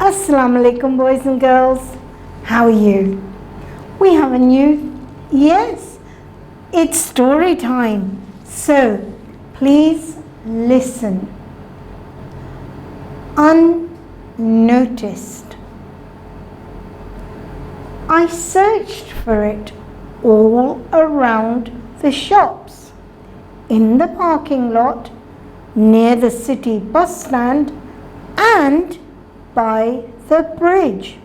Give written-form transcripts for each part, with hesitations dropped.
Assalamu alaikum, boys and girls. How are you? We have a yes, it's story time. So, please listen. Unnoticed. I searched for it all around the shops, in the parking lot, near the city bus stand, and by the bridge.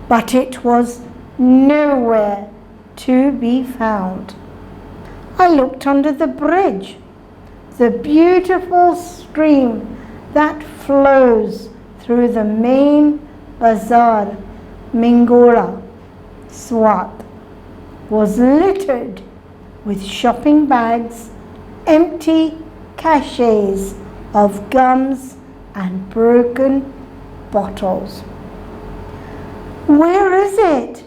But it was nowhere to be found. I looked under the bridge, the beautiful stream that flows through the main bazaar, Mingola, Swat, was littered with shopping bags, empty sachets of gums and broken bottles. Where is it?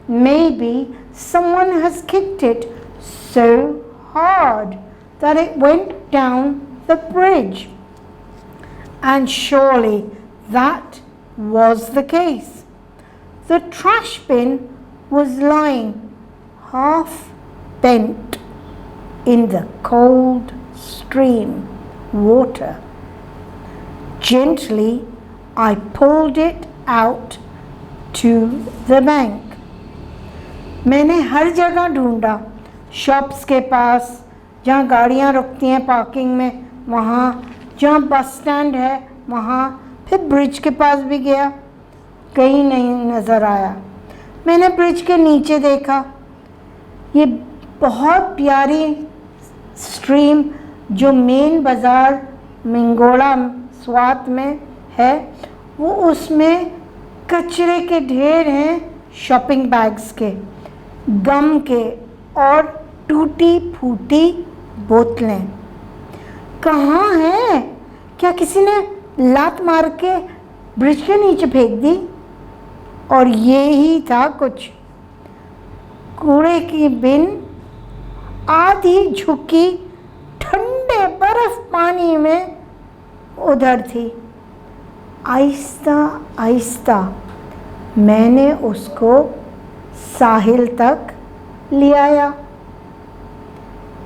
Maybe someone has kicked it so hard that it went down the bridge. And surely that was the case. The trash bin was lying half bent in the cold stream water. Gently, I pulled it out to the bank. मैंने हर जगह ढूंढा, shops के पास, जहाँ गाड़ियाँ रुकती हैं parking में, वहाँ, जहाँ बस स्टैंड है वहाँ, फिर ब्रिज के पास भी गया, कहीं नहीं नज़र आया। मैंने ब्रिज के नीचे देखा, ये बहुत प्यारी स्ट्रीम जो मेन बाज़ार मिंगोला स्वात में है, वो उसमें कचरे के ढेर हैं, शॉपिंग बैग्स के, गम के और टूटी फूटी बोतलें। कहाँ है? क्या किसी ने लात मार के ब्रिज के नीचे फेंक दी? और ये ही था कुछ। कूड़े की बिन आधी झुकी ठंडे बर्फ पानी में उधर थी। आहिस्ता आहिस्ता मैंने उसको साहिल तक ले आया।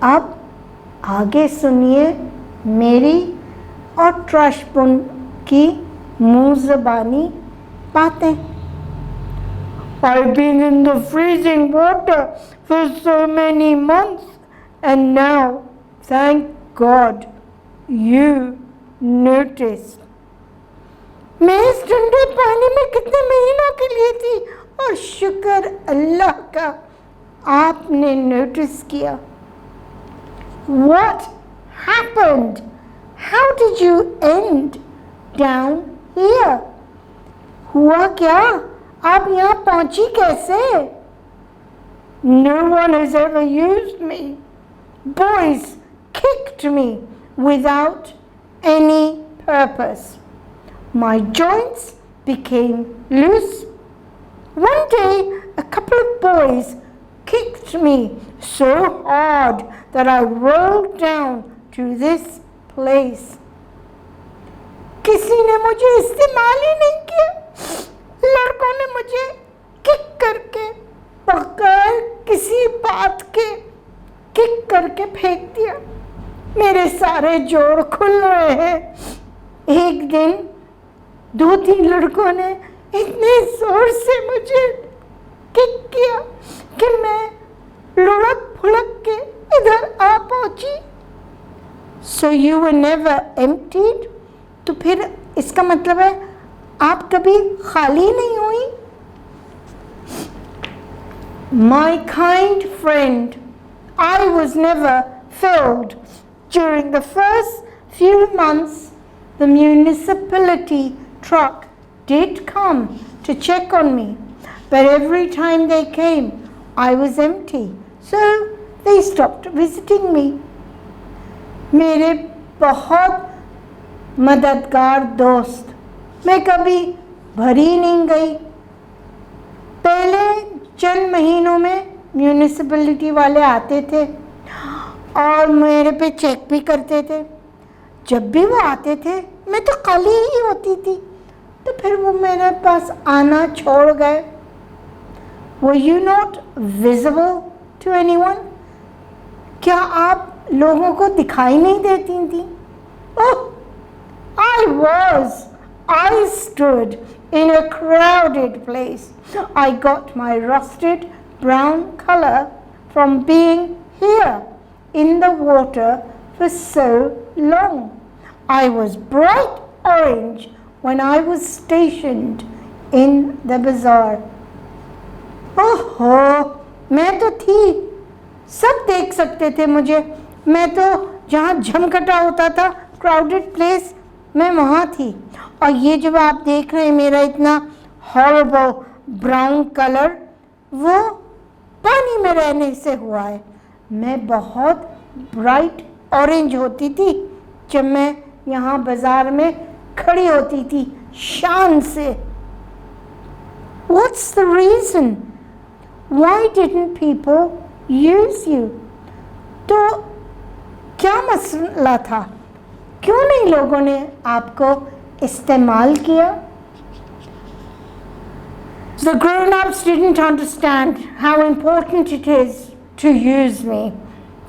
अब आगे सुनिए मेरी और ट्रशपुन की मुँह ज़बानी बातें। I've been in the freezing water for so many months, and now, thank God, you noticed. मैं इस ठंडे पानी में कितने महीनों के लिए थी, और शुक्र अल्लाह का आपने नोटिस किया। What happened? How did you end down here? हुआ क्या? आप यहाँ पहुँची कैसे? No one has ever used me. Boys kicked me without any purpose. My joints became loose. One day, a couple of boys kicked me so hard that I rolled down to this place. किसी ने मुझे इस्तेमाल ही नहीं किया। लड़कों ने मुझे kick करके, बगैर किसी बात के किक करके फेंक दिया। मेरे सारे जोड़ खुल रहे हैं। एक दिन 2-3 लड़कों ने इतने जोर से मुझे किक किया कि मैं लुढ़क फुढ़क के इधर आ पहुंची। So you were never emptied? तो फिर इसका मतलब है आप कभी खाली नहीं हुई? My kind friend, I was never filled. During the first few months, the municipality truck did come to check on me, but every time they came, I was empty, so they stopped visiting me. मेरे बहुत मददगार दोस्त, मैं कभी भरी नहीं गई। पहले चंद महीनों में म्यूनिसिपैलिटी वाले आते थे और मेरे पे चेक भी करते थे। जब भी वो आते थे मैं तो खाली ही होती थी। तो फिर वो मेरे पास आना छोड़ गए। Were you not visible to anyone? क्या आप लोगों को दिखाई नहीं देती थी? Oh, I was. I stood in a crowded place. I got my rusted brown color from being here in the water for so long. I was bright orange when I was stationed in the bazaar. ओहो, मैं तो थी, सब देख सकते थे मुझे। मैं तो जहाँ झमकटा होता था, क्राउडेड प्लेस, मैं वहाँ थी। और ये जब आप देख रहे हैं मेरा इतना हॉरिबल ब्राउन कलर, वो पानी में रहने से हुआ है। मैं बहुत ब्राइट ऑरेंज होती थी जब मैं यहाँ बाजार में खड़ी होती थी शान से। What's the reason? Why didn't people use you? तो क्या मसला था? क्यों नहीं लोगों ने आपको इस्तेमाल किया? The grown-ups didn't understand how important it is to use me.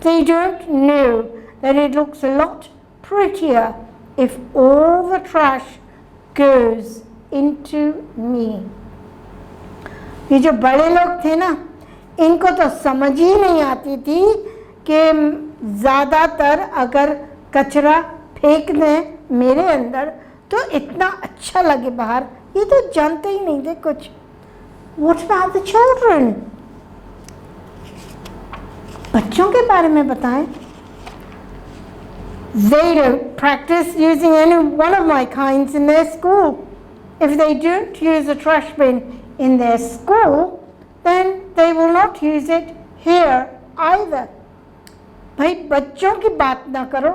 They don't know that it looks a lot prettier if all the trash goes into me. ये जो बड़े लोग थे ना, इनको तो समझ ही नहीं आती थी कि ज़्यादातर अगर कचरा फेंक दें मेरे अंदर तो इतना अच्छा लगे बाहर। ये तो जानते ही नहीं थे कुछ। What about the children? बच्चों के बारे में बताएं। They don't practice using any one of my kinds in their school. If they don't use a trash bin in their school, then they will not use it here either. भाई बच्चों की बात ना करो,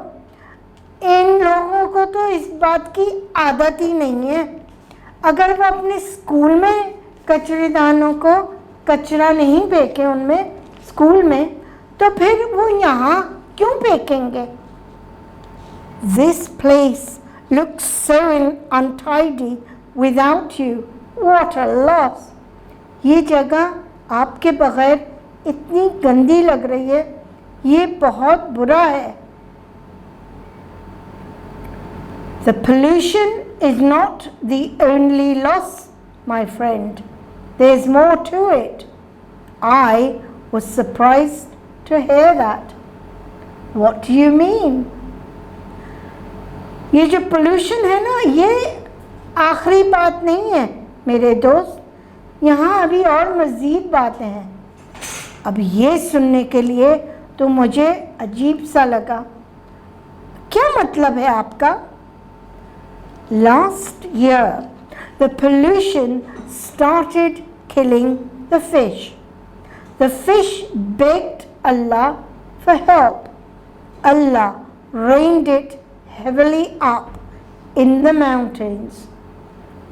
इन लोगों को तो इस बात की आदत ही नहीं है। अगर वो अपने स्कूल में कचरेदानों को कचरा नहीं फेंके उनमें स्कूल में, तो फिर वो यहाँ क्यों फेंकेंगे? This place looks so untidy without you. What a loss! ये जगह आपके बगैर इतनी गंदी लग रही है, ये बहुत बुरा है। The pollution is not the only loss, my friend. There's more to it. I was surprised to hear that. What do you mean? ये जो पोल्यूशन है ना, ये आखिरी बात नहीं है मेरे दोस्त। यहाँ अभी और मज़ीद बातें हैं। अब ये सुनने के लिए तो मुझे अजीब सा लगा। क्या मतलब है आपका? Last year, the pollution started killing the fish. The fish begged Allah for help. Allah rained it heavily up in the mountains.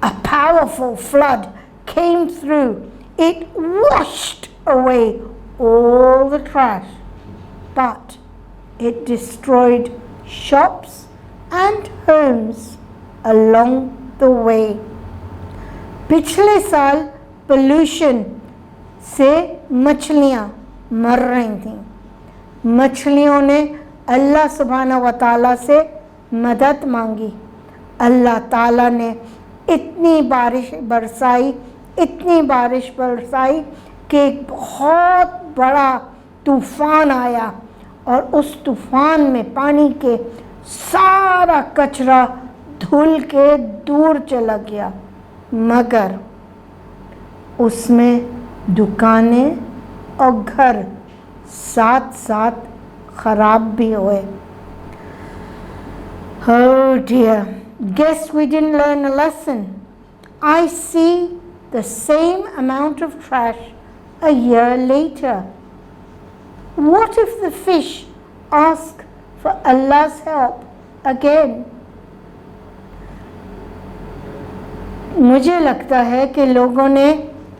A powerful flood came through. It washed away all the trash, but it destroyed shops and homes along the way. पिछले साल pollution से मछलियाँ मर रही थीं। मछलियों ने अल्लाह सुब्हाना व तआला से मदद मांगी। अल्लाह ताला ने इतनी बारिश बरसाई कि एक बहुत बड़ा तूफ़ान आया और उस तूफ़ान में पानी के सारा कचरा धुल के दूर चला गया, मगर उसमें दुकानें और घर साथ साथ ख़राब भी हुए। Oh dear, guess we didn't learn a lesson. I see the same amount of trash a year later. What if the fish ask for Allah's help again? मुझे लगता है कि लोगों ने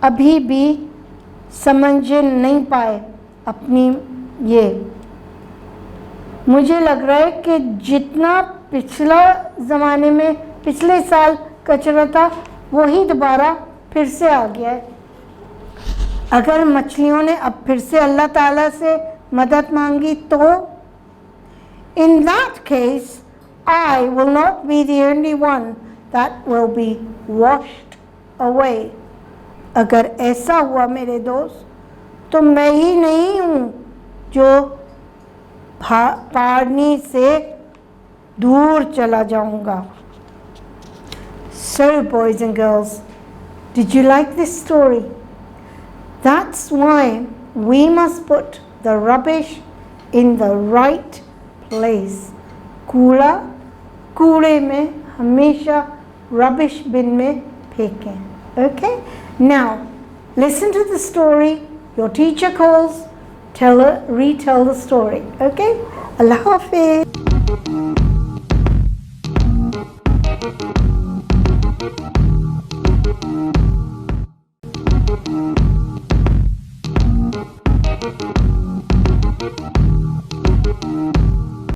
अभी भी समझ नहीं पाए अपनी ये। मुझे लग रहा है कि जितना पिछले साल कचरा था वही दोबारा फिर से आ गया है। अगर मछलियों ने अब फिर से अल्लाह ताला से मदद मांगी तो in that case I will not be the only one that will be washed away। अगर ऐसा हुआ मेरे दोस्त तो मैं ही नहीं हूँ जो पानी से दूर चला जाऊंगा। So boys and girls, did you like this story? That's why we must put the rubbish in the right place। कूड़ा कूड़े में हमेशा rubbish bin में फेंकें। Okay? Now listen to the story. Your teacher calls. Retell the story. Okay? Allah Hafiz.